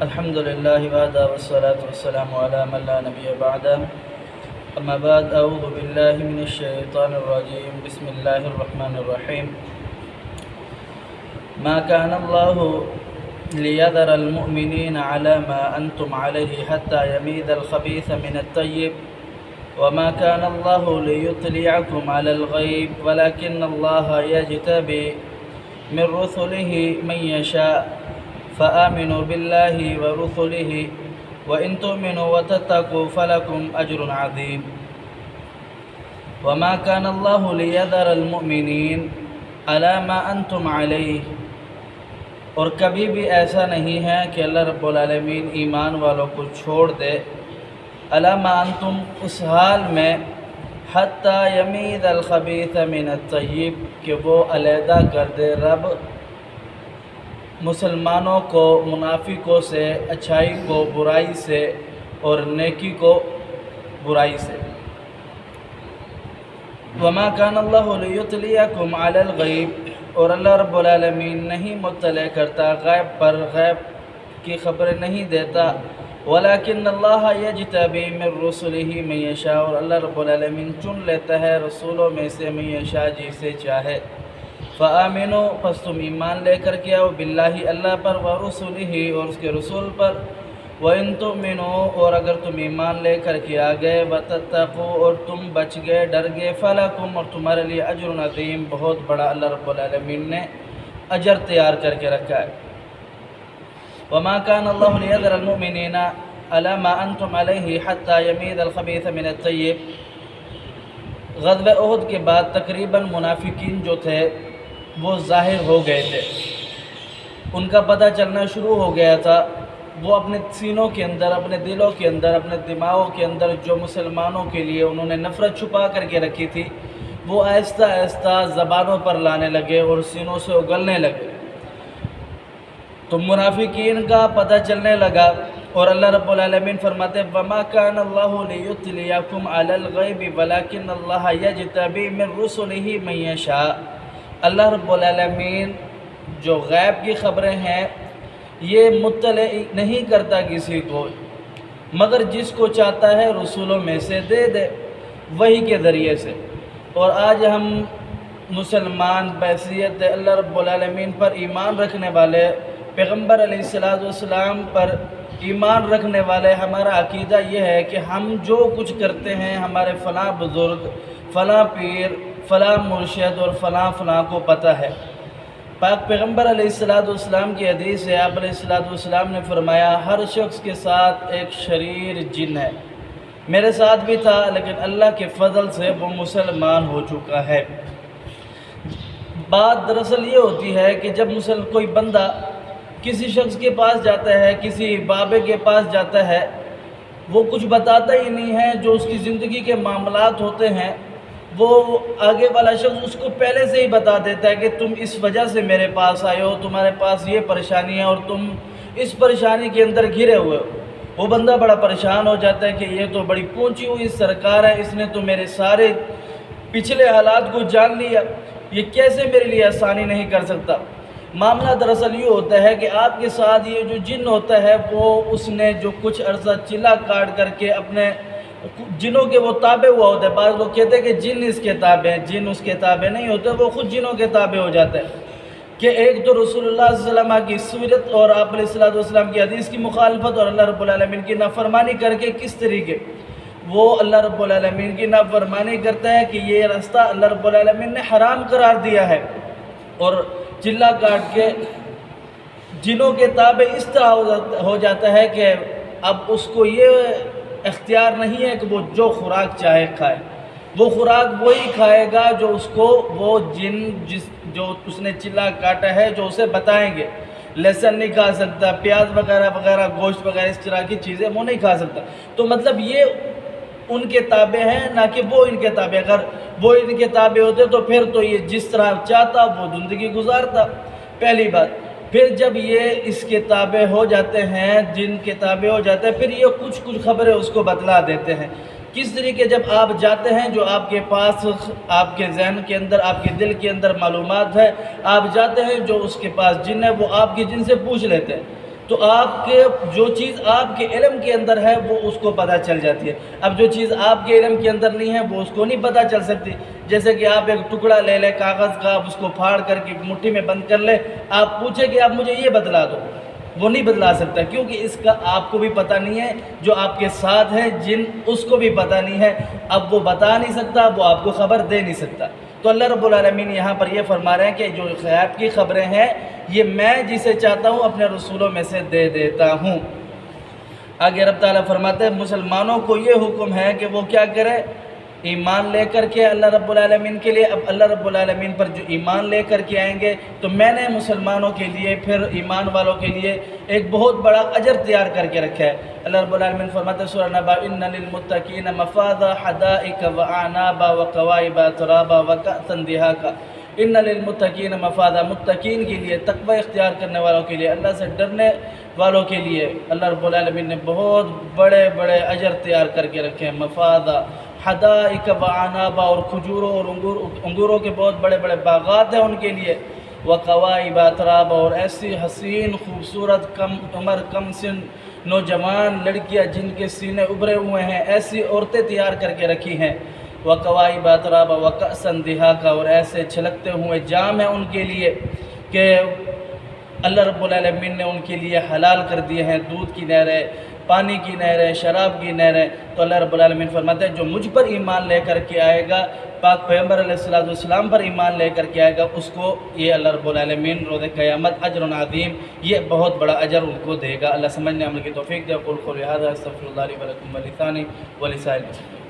الحمد لله وحده والصلاة والسلام على من لا نبي بعده أما بعد أعوذ بالله من الشيطان الرجيم بسم الله الرحمن الرحيم ما كان الله ليذر المؤمنين على ما أنتم عليه حتى يميز الخبيث من الطيب وما كان الله ليطلعكم على الغيب ولكن الله يجتبي من رسله من يشاء فآمنوا بالله ورسله وإن تؤمنوا وتتقوا فلكم أجر عظيم وما كان الله ليذر المؤمنين على ما أنتم عليه اور کبھی بھی ایسا نہیں ہے کہ اللہ رب العالمین ایمان والوں کو چھوڑ دے علی ما انتم اس حال میں حتی یمیز الخبیث من الطیب کہ وہ علیحدہ کر دے رب مسلمانوں کو منافقوں سے، اچھائی کو برائی سے اور نیکی کو برائی سے۔ وما كان الله ليطلعكم على الغیب اور اللہ رب العالمین نہیں مطلع کرتا غیب پر، غیب کی خبریں نہیں دیتا۔ ولیکن اللہ یجتبی من رسلہ من یشاء اور اللہ رب العالمین چن لیتا ہے رسولوں میں سے من یشاء جسے چاہے۔ فآمنوا پس تم ایمان لے کر کے آؤ باللہ اللہ پر، ورسلہ اور اس کے رسول پر، وَإِن تُؤْمِنُوا اور اگر تم ایمان لے کر کے آ گئے، وَتَتَّقُوا اور تم بچ گئے ڈر گئے، فَلَكُمْ اور تمہارے لیے اجر عظیم بہت بڑا اللہ رب العالمین نے اجر تیار کر کے رکھا ہے۔ وَمَا كَانَ اللَّهُ لِيَذَرَ الْمُؤْمِنِينَ عَلَى مَا أَنْتُمْ عَلَيْهِ حَتَّى يَمِيزَ الْخَبِيثَ مِنَ الطَّيِّبِ غزوہ احد کے بعد تقریباً منافقین جو تھے وہ ظاہر ہو گئے تھے، ان کا پتہ چلنا شروع ہو گیا تھا۔ وہ اپنے سینوں کے اندر، اپنے دلوں کے اندر، اپنے دماغوں کے اندر جو مسلمانوں کے لیے انہوں نے نفرت چھپا کر کے رکھی تھی وہ آہستہ آہستہ زبانوں پر لانے لگے اور سینوں سے اگلنے لگے۔ تو منافقین کا پتہ چلنے لگا اور اللہ رب العالمین فرماتے وَمَا كَانَ اللَّهُ لِيُطْلِعَكُمْ عَلَى الْغَيْبِ وَلَكِنَّ اللَّهَ يَجْتَبِي مِن رُّسُلِهِ مَن يَشَاءُ اللہ رب العالمین جو غیب کی خبریں ہیں یہ مطلع نہیں کرتا کسی کو، مگر جس کو چاہتا ہے رسولوں میں سے دے دے وحی کے ذریعے سے۔ اور آج ہم مسلمان بحیثیت اللہ رب العالمین پر ایمان رکھنے والے، پیغمبر علیہ السلام پر ایمان رکھنے والے، ہمارا عقیدہ یہ ہے کہ ہم جو کچھ کرتے ہیں ہمارے فلاں بزرگ، فلاں پیر، فلاں مرشد اور فلاں کو پتہ ہے۔ پاک پیغمبر علیہ السلام کی حدیث ہے، آپ علیہ السلام نے فرمایا ہر شخص کے ساتھ ایک شریر جن ہے، میرے ساتھ بھی تھا لیکن اللہ کے فضل سے وہ مسلمان ہو چکا ہے۔ بات دراصل یہ ہوتی ہے کہ جب کوئی بندہ کسی شخص کے پاس جاتا ہے، کسی بابے کے پاس جاتا ہے، وہ کچھ بتاتا ہی نہیں ہے، جو اس کی زندگی کے معاملات ہوتے ہیں وہ آگے والا شخص اس کو پہلے سے ہی بتا دیتا ہے کہ تم اس وجہ سے میرے پاس آئے ہو، تمہارے پاس یہ پریشانی ہے اور تم اس پریشانی کے اندر گھرے ہوئے ہو۔ وہ بندہ بڑا پریشان ہو جاتا ہے کہ یہ تو بڑی پہنچی ہوئی سرکار ہے، اس نے تو میرے سارے پچھلے حالات کو جان لیا، یہ کیسے میرے لیے آسانی نہیں کر سکتا۔ معاملہ دراصل یہ ہوتا ہے کہ آپ کے ساتھ یہ جو جن ہوتا ہے وہ اس نے جو کچھ عرصہ چلا کاٹ کر کے اپنے جنوں کے وہ تابع ہوا ہوتا ہے۔ بعض لوگ کہتے ہیں کہ جن اس کے تابع ہیں، جن اس کے تابع نہیں ہوتے، وہ خود جنوں کے تابع ہو جاتا ہے۔ کہ ایک تو رسول اللہ صلی اللہ علیہ وسلم کی سیرت اور آپ علیہ السلام کی حدیث کی مخالفت اور اللہ رب العالمین کی نافرمانی کر کے کس طریقے وہ اللہ رب العالمین کی نافرمانی کرتا ہے کہ یہ راستہ اللہ رب العالمین نے حرام قرار دیا ہے، اور چلا کاٹ کے جنوں کے تابع اس طرح ہو جاتا ہے کہ اب اس کو یہ اختیار نہیں ہے کہ وہ جو خوراک چاہے کھائے، وہ خوراک وہی کھائے گا جو اس کو وہ جن جو اس نے چلا کاٹا ہے جو اسے بتائیں گے۔ لہسن نہیں کھا سکتا، پیاز وغیرہ وغیرہ، گوشت وغیرہ اس طرح کی چیزیں وہ نہیں کھا سکتا۔ تو مطلب یہ ان کے تابع ہیں نہ کہ وہ ان کے تابع۔ اگر وہ ان کے تابع ہوتے تو پھر تو یہ جس طرح چاہتا وہ زندگی گزارتا، پہلی بات۔ پھر جب یہ اس کے تابع ہو جاتے ہیں، جن کے تابع ہو جاتے ہیں، پھر یہ کچھ خبریں اس کو بتلا دیتے ہیں۔ کس طریقے جب آپ جاتے ہیں جو آپ کے پاس، آپ کے ذہن کے اندر، آپ کے دل کے اندر معلومات ہے، آپ جاتے ہیں جو اس کے پاس جن ہے وہ آپ کے جن سے پوچھ لیتے ہیں تو آپ کے جو چیز آپ کے علم کے اندر ہے وہ اس کو پتہ چل جاتی ہے. اب جو چیز آپ کے علم کے اندر نہیں ہے وہ اس کو نہیں پتہ چل سکتی. جیسے کہ آپ ایک ٹکڑا لے لیں کاغذ کا، آپ اس کو پھاڑ کر کے مٹھی میں بند کر لیں، آپ پوچھیں کہ آپ مجھے یہ بدلا دو، وہ نہیں بدلا سکتا، کیونکہ اس کا آپ کو بھی پتہ نہیں ہے، جو آپ کے ساتھ ہیں جن اس کو بھی پتہ نہیں ہے. اب وہ بتا نہیں سکتا، وہ آپ کو خبر دے نہیں سکتا. تو اللہ رب العالمین یہاں پر یہ فرما رہے ہیں کہ جو غیب کی خبریں ہیں یہ میں جسے چاہتا ہوں اپنے رسولوں میں سے دے دیتا ہوں. آگے رب تعالیٰ فرماتے ہیں مسلمانوں کو یہ حکم ہے کہ وہ کیا کرے، ایمان لے کر کے اللہ رب العالمین کے لیے. اب اللہ رب العالمین پر جو ایمان لے کر کے آئیں گے تو میں نے مسلمانوں کے لیے، پھر ایمان والوں کے لیے ایک بہت بڑا اجر تیار کر کے رکھا ہے. اللہ رب العالمین فرماتے ہیں سورہ نبا ان للمتقین مفازا حدائق واعنابا وقوائب ترابا وکأسا دہاقا. ان للمتقین مفازا، متقین کے لیے، تقوی اختیار کرنے والوں کے لیے، اللہ سے ڈرنے والوں کے لیے اللہ رب العالمین نے بہت بڑے بڑے اجر تیار کر کے رکھے ہیں. مفازا، حدائق واعنابا، اور کھجوروں اور انگوروں کے بہت بڑے بڑے باغات ہیں ان کے لیے. وقوائب ترابا، اور ایسی حسین خوبصورت کم عمر کم سن نوجوان لڑکیاں جن کے سینے ابھرے ہوئے ہیں، ایسی عورتیں تیار کر کے رکھی ہیں. وقوائب ترابا وکأسا دہاقا، اور ایسے چھلکتے ہوئے جام ہیں ان کے لیے کہ اللہ رب العالمین نے ان کے لیے حلال کر دیے ہیں، دودھ کی نہریں، پانی کی نہریں، شراب کی نہریں. تو اللہ رب العالمین فرماتے ہیں جو مجھ پر ایمان لے کر کے آئے گا، پاک پیغمبر علیہ السلام پر ایمان لے کر کے آئے گا، اس کو یہ اللہ رب العالمین روز قیامت اجر عظیم، یہ بہت بڑا اجر ان کو دے گا. اللہ سمجھنے عمل کی توفیق دے. قول قولی ھذا استغفر اللہ لی ولکم ولسانی ولسائر المسلمین.